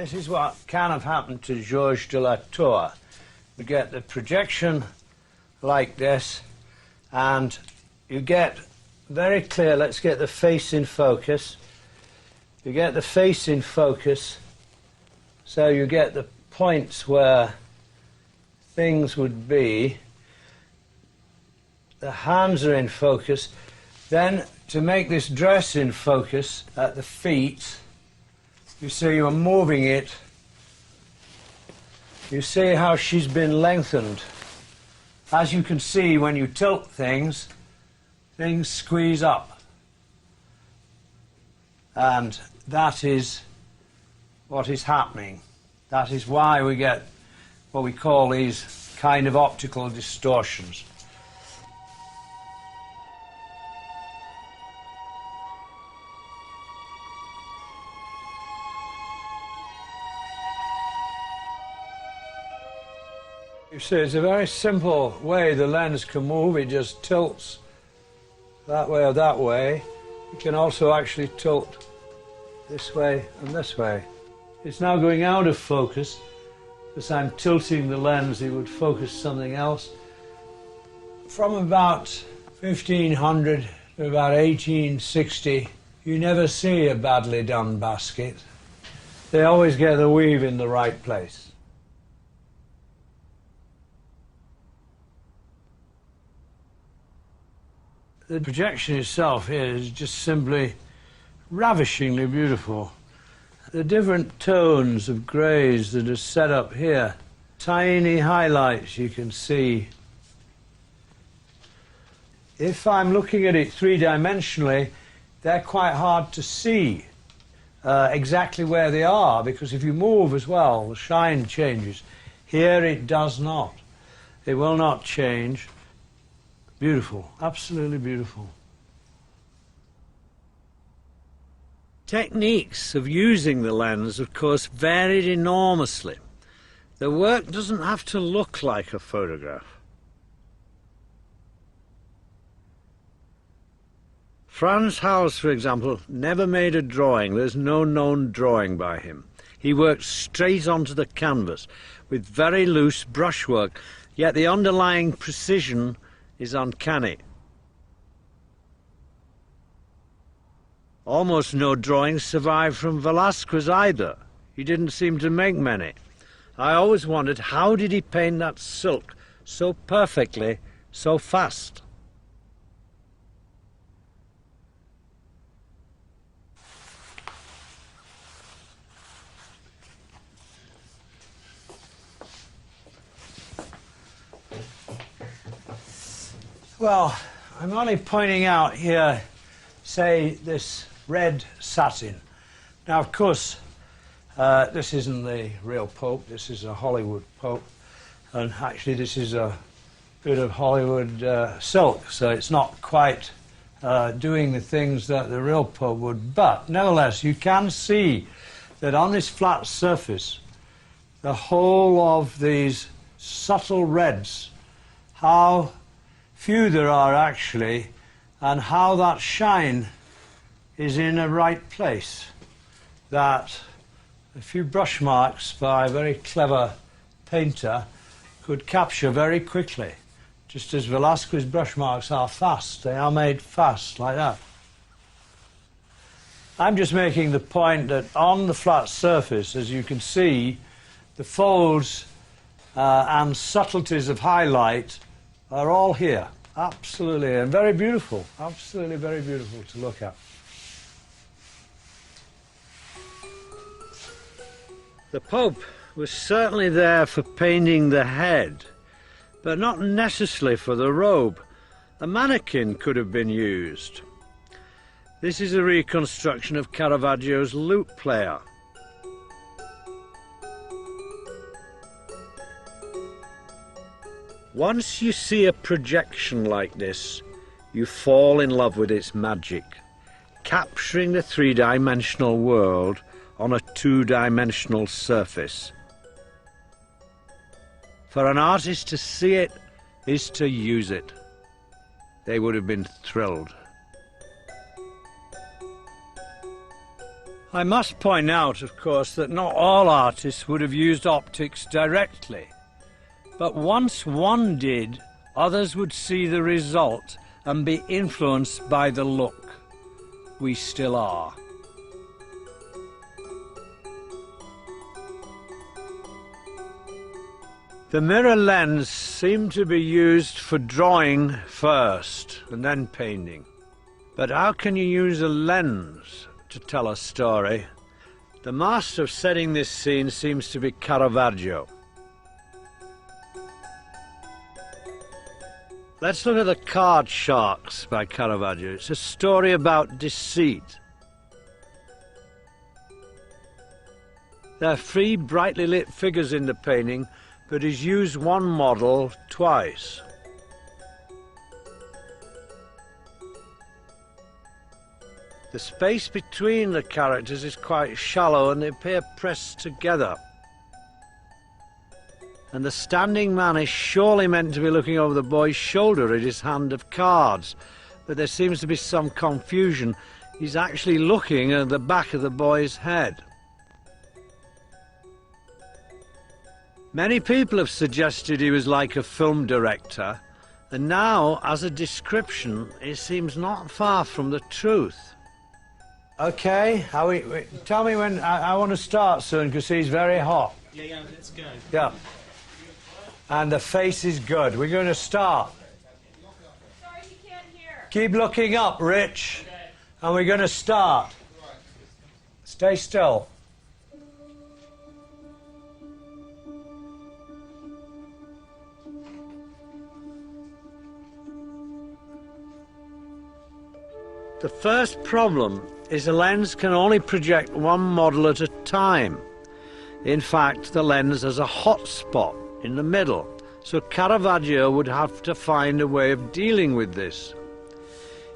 This is what can have happened to Georges de la Tour. You get the projection like this, and you get very clear, let's get the face in focus. You get the face in focus, so you get the points where things would be. The hands are in focus. Then, to make this dress in focus at the feet, you see you're moving it. You see how she's been lengthened. As you can see, when you tilt things, things squeeze up. And that is what is happening. That is why we get what we call these kind of optical distortions. You see, it's a very simple way the lens can move. It just tilts that way or that way. You can also actually tilt this way and this way. It's now going out of focus. As I'm tilting the lens, it would focus something else. From about 1500 to about 1860, you never see a badly done basket. They always get the weave in the right place. The projection itself here is just simply ravishingly beautiful. The different tones of greys that are set up here, tiny highlights you can see. If I'm looking at it three-dimensionally, they're quite hard to see exactly where they are, because if you move as well, the shine changes. Here it does not. It will not change. Beautiful, absolutely beautiful. Techniques of using the lens, of course, varied enormously. The work doesn't have to look like a photograph. Frans Hals, for example, never made a drawing. There's no known drawing by him. He worked straight onto the canvas with very loose brushwork, yet the underlying precision is uncanny. Almost no drawings survive from Velázquez either. He didn't seem to make many. I always wondered, how did he paint that silk so perfectly, so fast? Well, I'm only pointing out here, say, this red satin. Now, of course, this isn't the real Pope. This is a Hollywood Pope. And actually, this is a bit of Hollywood silk, so it's not quite doing the things that the real Pope would. But, nevertheless, you can see that on this flat surface, the whole of these subtle reds, how few there are actually, and how that shine is in a right place, that a few brush marks by a very clever painter could capture very quickly, just as Velázquez's brush marks are fast. They are made fast like that. I'm just making the point that on the flat surface, as you can see, the folds and subtleties of highlight are all here, absolutely, and very beautiful, absolutely very beautiful to look at. The Pope was certainly there for painting the head, but not necessarily for the robe. A mannequin could have been used. This is a reconstruction of Caravaggio's lute player. Once you see a projection like this, you fall in love with its magic, capturing the three-dimensional world on a two-dimensional surface. For an artist to see it is to use it. They would have been thrilled. I must point out, of course, that not all artists would have used optics directly. But once one did, others would see the result and be influenced by the look. We still are. The mirror lens seemed to be used for drawing first and then painting. But how can you use a lens to tell a story? The master of setting this scene seems to be Caravaggio. Let's look at the Card Sharks by Caravaggio. It's a story about deceit. There are 3 brightly lit figures in the painting, but he's used one model twice. The space between the characters is quite shallow and they appear pressed together. And the standing man is surely meant to be looking over the boy's shoulder at his hand of cards, but there seems to be some confusion. He's actually looking at the back of the boy's head. Many people have suggested he was like a film director, and now, as a description, it seems not far from the truth. Okay, tell me when. I want to start soon because he's very hot. Yeah, let's go. Yeah. And the face is good. We're going to start. Sorry, he can't hear. Keep looking up, Rich. Okay. And we're going to start. Stay still. The first problem is the lens can only project one model at a time. In fact, the lens has a hot spot in the middle, so Caravaggio would have to find a way of dealing with this.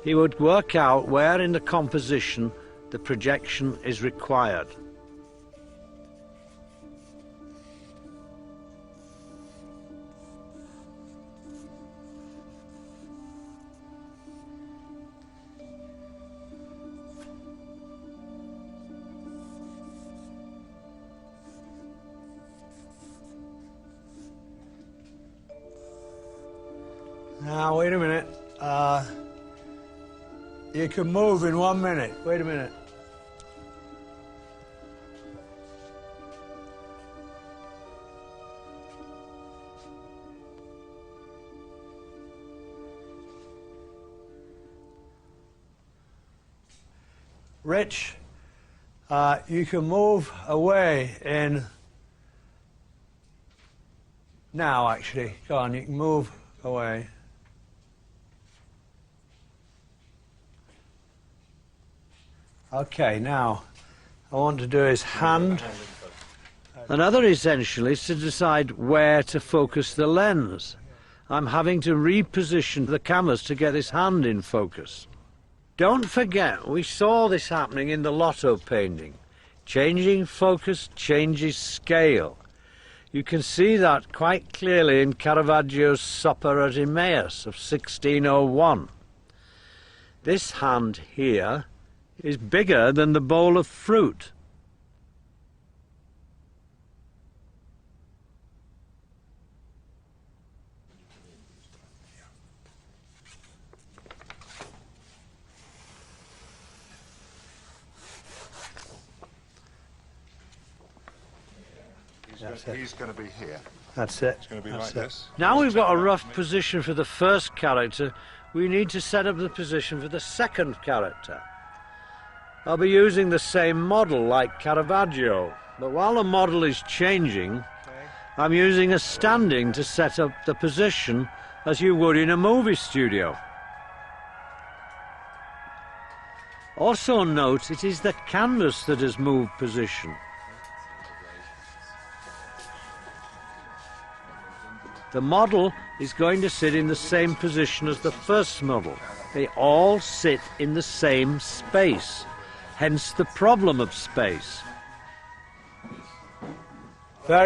He would work out where in the composition the projection is required. Now, wait a minute. You can move in 1 minute. Wait a minute. Rich, you can move away in... Now, actually. Go on, you can move away. Okay, now, I want to do his hand. Another essential is to decide where to focus the lens. I'm having to reposition the canvas to get his hand in focus. Don't forget, we saw this happening in the Lotto painting. Changing focus changes scale. You can see that quite clearly in Caravaggio's Supper at Emmaus of 1601. This hand here is bigger than the bowl of fruit. He's going to be here. That's it. It's going to be like this. Now we've got a rough position for the first character, we need to set up the position for the second character. I'll be using the same model like Caravaggio, but while the model is changing, I'm using a standing to set up the position as you would in a movie studio. Also note, it is the canvas that has moved position. The model is going to sit in the same position as the first model. They all sit in the same space, hence the problem of space. Very